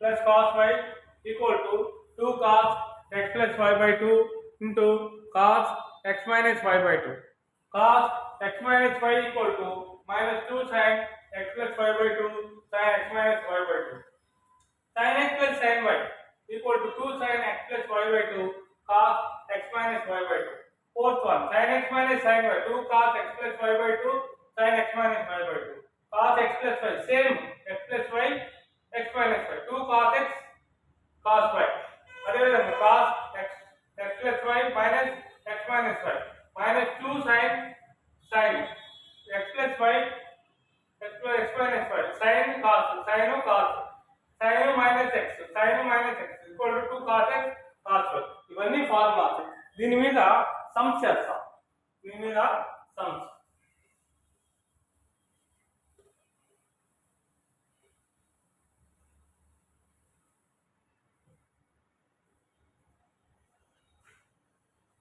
plus cos y equal to 2 cos x plus y by 2 into cos x minus y by 2. Cos x minus y equal to minus 2 sin x plus y by 2 sin x minus y by 2. Sin x plus sin y equal to 2 sin x plus y by 2 cos x minus y by 2. Fourth one, sin x minus sin y, 2 cos x plus y by 2 sin x minus y by 2. Cos x plus y, same x plus y, x minus y, 2 cos x cos y. అదేవిధంగా cos x plus y minus x minus y minus 2 sin x plus y x minus y sin cos sin minus x equal to 2 cos x cos y. ఇవన్నీ formulas. దీని మీద sums చేస్తాం.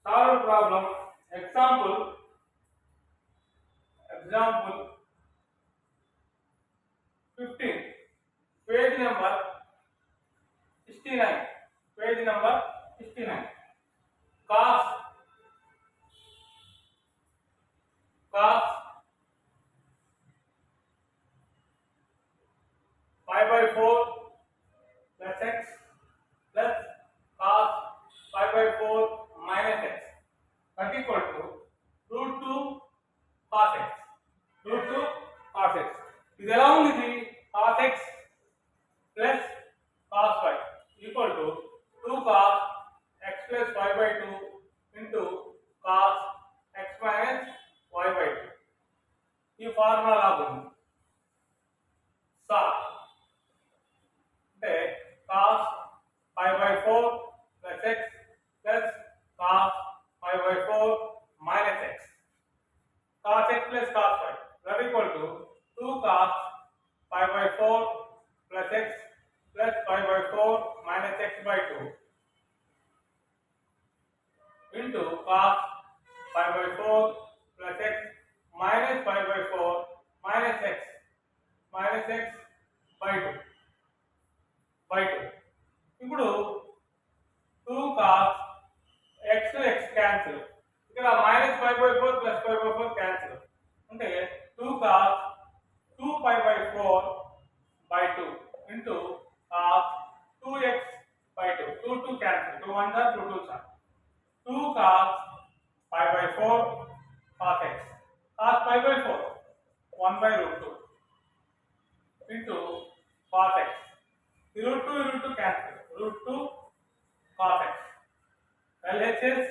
Solve problem. Example 15. Page number 69. Cos pi by 4 plus x plus cos pi by 4 minus x that equal to root 2 cos x. ఇది ఎలా ఉంది? ఇది cos x plus cos y equal to 2 cos x plus y by 2 into cos x minus y by 2. ఈ formula లాగుంది. అంటే cos pi by 4 plus x plus cos pi by 4 minus x. Cos x plus cos y that equal to 2 cos pi by 4 plus x plus pi by 4 minus x by 2 into cos pi by 4 plus x minus pi by 4 minus x by 2. ఇప్పుడు 2 cos x cancel. ఇక్కడ minus pi by 4 plus pi by 4 cancel. అంటే 2 cos 2 pi by 4 by 2 into cos 2x by 2. 2 cancel. 2 1s are 2 2s are. 2 cos pi by 4 cos x. Cos pi by 4 1 by root 2 into cos x. Root 2 cancel. Root 2 cos x. LHS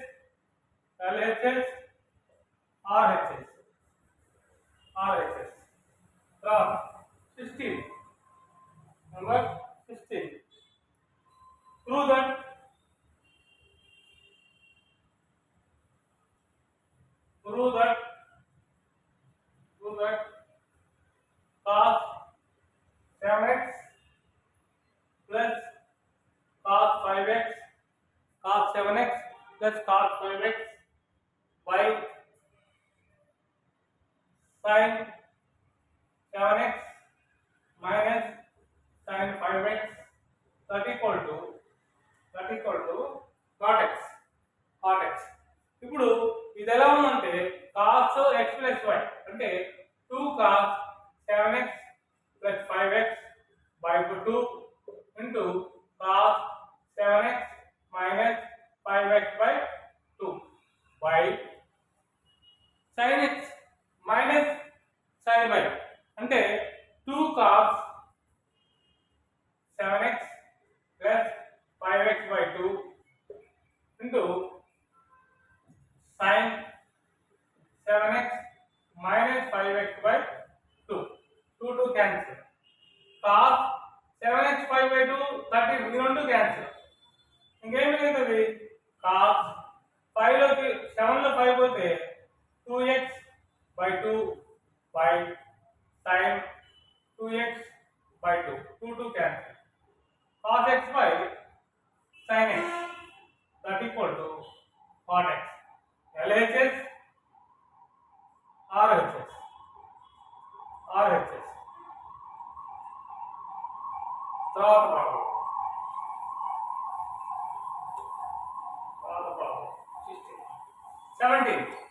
RHS. Now 16. Number 16. Prove that cos 7x plus cos 5x cos 7x plus cos 5x by sin 7x minus sin 5x that equal to cot x. ఇప్పుడు ఇది ఎలా ఉందంటే cos x plus y అంటే 2 cos 7x plus 5x by 2 into cos 7x minus 5x by 2 by sin x minus sin y అంటే 2 cos 7x plus 5x by 2 into sin 7x minus 5x by 2. 2 cancel. Cos 7x 5 by 2 30 ఇది రెండు cancel. ఇంకేం మిగులుతుంది? cos 5 లోకి 7 లో 5 పోతే 2x by 2 by sin 2x by 2. 2 cancel. Cos x by sin x that equal to cot x. LHS RHS. తర్వాత 17.